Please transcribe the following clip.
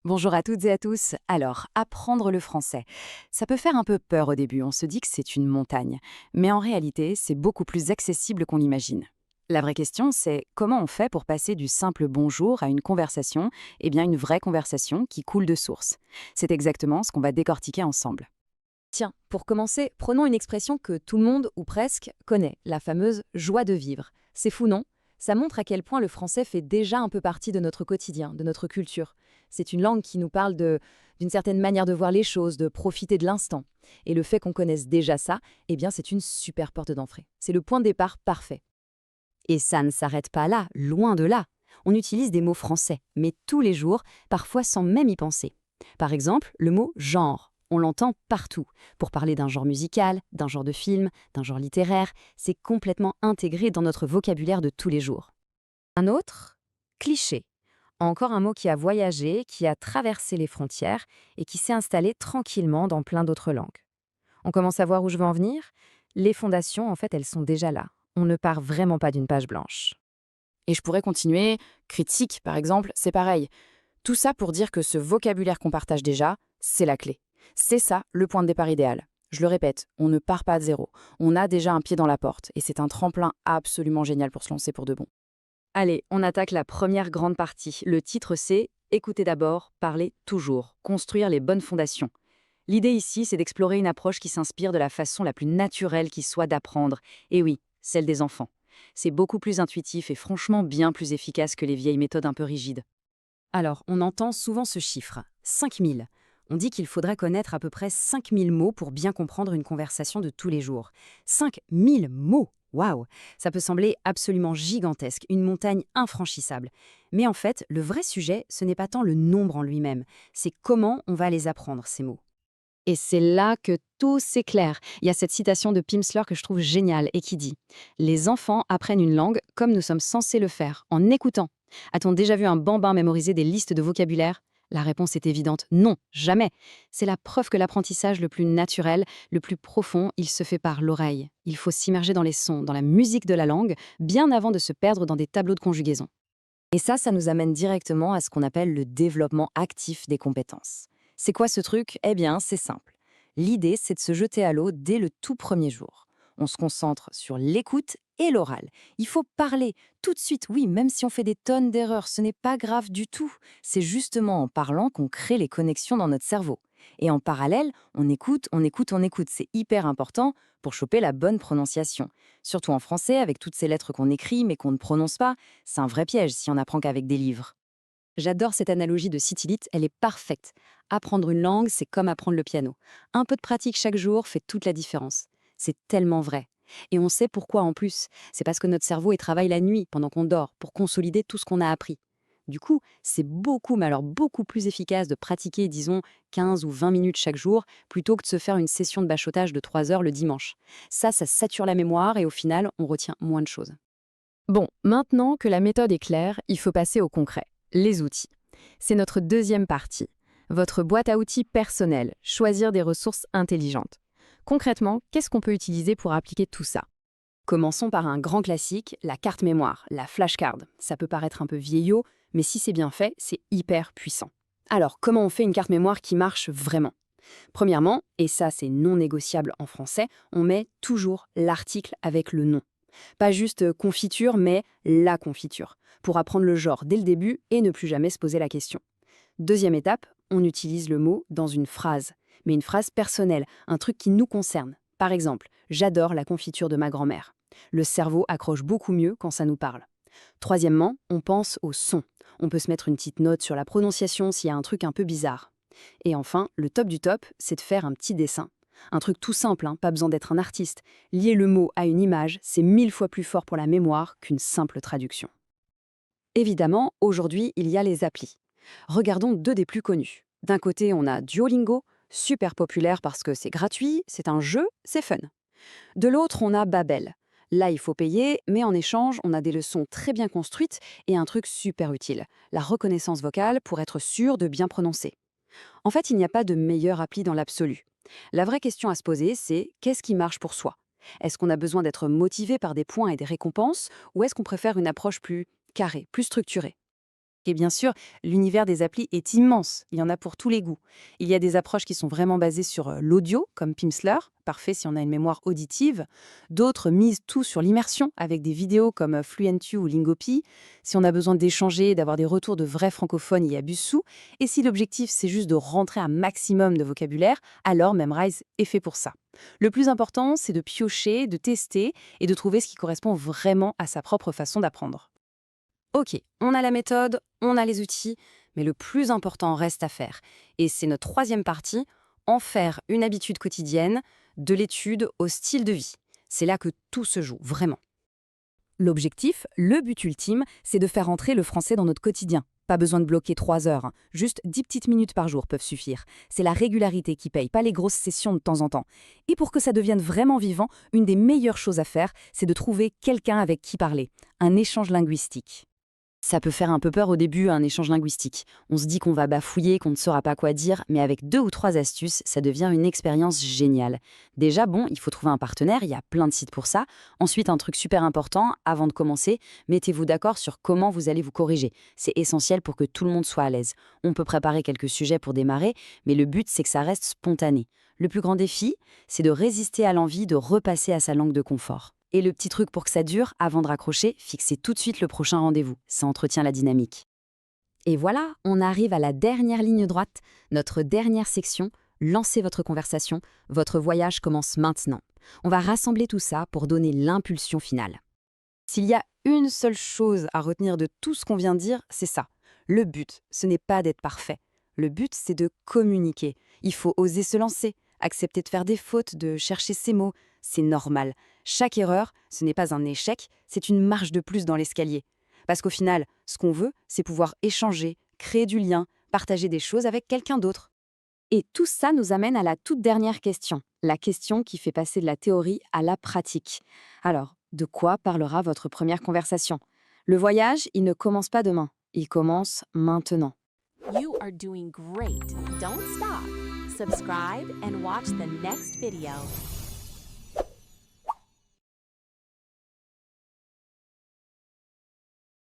Bonjour à toutes et à tous. Alors, apprendre le français, ça peut faire un peu peur au début, on se dit que c'est une montagne. Mais en réalité, c'est beaucoup plus accessible qu'on l'imagine. La vraie question, c'est comment on fait pour passer du simple bonjour à une conversation, eh bien une vraie conversation qui coule de source. C'est exactement ce qu'on va décortiquer ensemble. Tiens, pour commencer, prenons une expression que tout le monde, ou presque, connaît, la fameuse joie de vivre. C'est fou, non? Ça montre à quel point le français fait déjà un peu partie de notre quotidien, de notre culture. C'est une langue qui nous parle d'une certaine manière de voir les choses, de profiter de l'instant. Et le fait qu'on connaisse déjà ça, eh bien c'est une super porte d'entrée. C'est le point de départ parfait. Et ça ne s'arrête pas là, loin de là. On utilise des mots français, mais tous les jours, parfois sans même y penser. Par exemple, le mot genre. On l'entend partout. Pour parler d'un genre musical, d'un genre de film, d'un genre littéraire, c'est complètement intégré dans notre vocabulaire de tous les jours. Un autre, cliché. Encore un mot qui a voyagé, qui a traversé les frontières et qui s'est installé tranquillement dans plein d'autres langues. On commence à voir où je veux en venir? Les fondations, en fait, elles sont déjà là. On ne part vraiment pas d'une page blanche. Et je pourrais continuer, critique par exemple, c'est pareil. Tout ça pour dire que ce vocabulaire qu'on partage déjà, c'est la clé. C'est ça le point de départ idéal. Je le répète, on ne part pas de zéro. On a déjà un pied dans la porte et c'est un tremplin absolument génial pour se lancer pour de bon. Allez, on attaque la première grande partie. Le titre c'est «Écoutez d'abord, parlez toujours, construire les bonnes fondations». L'idée ici, c'est d'explorer une approche qui s'inspire de la façon la plus naturelle qui soit d'apprendre. Et oui, celle des enfants. C'est beaucoup plus intuitif et franchement bien plus efficace que les vieilles méthodes un peu rigides. Alors, on entend souvent ce chiffre, 5000. On dit qu'il faudrait connaître à peu près 5000 mots pour bien comprendre une conversation de tous les jours. 5000 mots! Waouh! Ça peut sembler absolument gigantesque, une montagne infranchissable. Mais en fait, le vrai sujet, ce n'est pas tant le nombre en lui-même, c'est comment on va les apprendre, ces mots. Et c'est là que tout s'éclaire. Il y a cette citation de Pimsleur que je trouve géniale et qui dit: «Les enfants apprennent une langue comme nous sommes censés le faire, en écoutant». A-t-on déjà vu un bambin mémoriser des listes de vocabulaire? La réponse est évidente: non, jamais. C'est la preuve que l'apprentissage le plus naturel, le plus profond, il se fait par l'oreille. Il faut s'immerger dans les sons, dans la musique de la langue, bien avant de se perdre dans des tableaux de conjugaison. Et ça nous amène directement à ce qu'on appelle le développement actif des compétences. C'est quoi ce truc? Eh bien, c'est simple. L'idée, c'est de se jeter à l'eau dès le tout premier jour. On se concentre sur l'écoute et l'oral. Il faut parler tout de suite, oui, même si on fait des tonnes d'erreurs, ce n'est pas grave du tout. C'est justement en parlant qu'on crée les connexions dans notre cerveau. Et en parallèle, on écoute, on écoute, on écoute. C'est hyper important pour choper la bonne prononciation. Surtout en français, avec toutes ces lettres qu'on écrit mais qu'on ne prononce pas, c'est un vrai piège si on apprend qu'avec des livres. J'adore cette analogie de Citylite, elle est parfaite. Apprendre une langue, c'est comme apprendre le piano. Un peu de pratique chaque jour fait toute la différence. C'est tellement vrai. Et on sait pourquoi en plus. C'est parce que notre cerveau y travaille la nuit, pendant qu'on dort, pour consolider tout ce qu'on a appris. Du coup, c'est beaucoup, mais alors beaucoup plus efficace de pratiquer, disons, 15 ou 20 minutes chaque jour, plutôt que de se faire une session de bachotage de 3 heures le dimanche. Ça sature la mémoire et au final, on retient moins de choses. Bon, maintenant que la méthode est claire, il faut passer au concret, les outils. C'est notre deuxième partie. Votre boîte à outils personnelle, choisir des ressources intelligentes. Concrètement, qu'est-ce qu'on peut utiliser pour appliquer tout ça? Commençons par un grand classique, la carte mémoire, la flashcard. Ça peut paraître un peu vieillot, mais si c'est bien fait, c'est hyper puissant. Alors, comment on fait une carte mémoire qui marche vraiment? Premièrement, et ça c'est non négociable en français, on met toujours l'article avec le nom. Pas juste confiture, mais la confiture, pour apprendre le genre dès le début et ne plus jamais se poser la question. Deuxième étape, on utilise le mot dans une phrase, mais une phrase personnelle, un truc qui nous concerne. Par exemple, j'adore la confiture de ma grand-mère. Le cerveau accroche beaucoup mieux quand ça nous parle. Troisièmement, on pense au son. On peut se mettre une petite note sur la prononciation s'il y a un truc un peu bizarre. Et enfin, le top du top, c'est de faire un petit dessin. Un truc tout simple, hein, pas besoin d'être un artiste. Lier le mot à une image, c'est 1000 fois plus fort pour la mémoire qu'une simple traduction. Évidemment, aujourd'hui, il y a les applis. Regardons deux des plus connus. D'un côté, on a Duolingo, super populaire parce que c'est gratuit, c'est un jeu, c'est fun. De l'autre, on a Babel. Là, il faut payer, mais en échange, on a des leçons très bien construites et un truc super utile, la reconnaissance vocale pour être sûr de bien prononcer. En fait, il n'y a pas de meilleure appli dans l'absolu. La vraie question à se poser, c'est qu'est-ce qui marche pour soi? Est-ce qu'on a besoin d'être motivé par des points et des récompenses, ou est-ce qu'on préfère une approche plus carrée, plus structurée? Et bien sûr, l'univers des applis est immense. Il y en a pour tous les goûts. Il y a des approches qui sont vraiment basées sur l'audio, comme Pimsleur, parfait si on a une mémoire auditive. D'autres misent tout sur l'immersion, avec des vidéos comme Fluentu ou Lingopy. Si on a besoin d'échanger, d'avoir des retours de vrais francophones, il y a Busuu. Et si l'objectif, c'est juste de rentrer un maximum de vocabulaire, alors Memrise est fait pour ça. Le plus important, c'est de piocher, de tester et de trouver ce qui correspond vraiment à sa propre façon d'apprendre. Ok, on a la méthode, on a les outils, mais le plus important reste à faire. Et c'est notre troisième partie, en faire une habitude quotidienne, de l'étude au style de vie. C'est là que tout se joue, vraiment. L'objectif, le but ultime, c'est de faire entrer le français dans notre quotidien. Pas besoin de bloquer 3 heures, hein. Juste 10 petites minutes par jour peuvent suffire. C'est la régularité qui paye, pas les grosses sessions de temps en temps. Et pour que ça devienne vraiment vivant, une des meilleures choses à faire, c'est de trouver quelqu'un avec qui parler. Un échange linguistique. Ça peut faire un peu peur au début, un échange linguistique. On se dit qu'on va bafouiller, qu'on ne saura pas quoi dire, mais avec 2 ou 3 astuces, ça devient une expérience géniale. Déjà, bon, il faut trouver un partenaire, il y a plein de sites pour ça. Ensuite, un truc super important, avant de commencer, mettez-vous d'accord sur comment vous allez vous corriger. C'est essentiel pour que tout le monde soit à l'aise. On peut préparer quelques sujets pour démarrer, mais le but, c'est que ça reste spontané. Le plus grand défi, c'est de résister à l'envie de repasser à sa langue de confort. Et le petit truc pour que ça dure, avant de raccrocher, fixez tout de suite le prochain rendez-vous. Ça entretient la dynamique. Et voilà, on arrive à la dernière ligne droite, notre dernière section. Lancez votre conversation, votre voyage commence maintenant. On va rassembler tout ça pour donner l'impulsion finale. S'il y a une seule chose à retenir de tout ce qu'on vient de dire, c'est ça. Le but, ce n'est pas d'être parfait. Le but, c'est de communiquer. Il faut oser se lancer, accepter de faire des fautes, de chercher ses mots. C'est normal. Chaque erreur, ce n'est pas un échec, c'est une marche de plus dans l'escalier. Parce qu'au final, ce qu'on veut, c'est pouvoir échanger, créer du lien, partager des choses avec quelqu'un d'autre. Et tout ça nous amène à la toute dernière question, la question qui fait passer de la théorie à la pratique. Alors, de quoi parlera votre première conversation? Le voyage, il ne commence pas demain, il commence maintenant. You are doing great. Don't stop. Subscribe and watch the next video.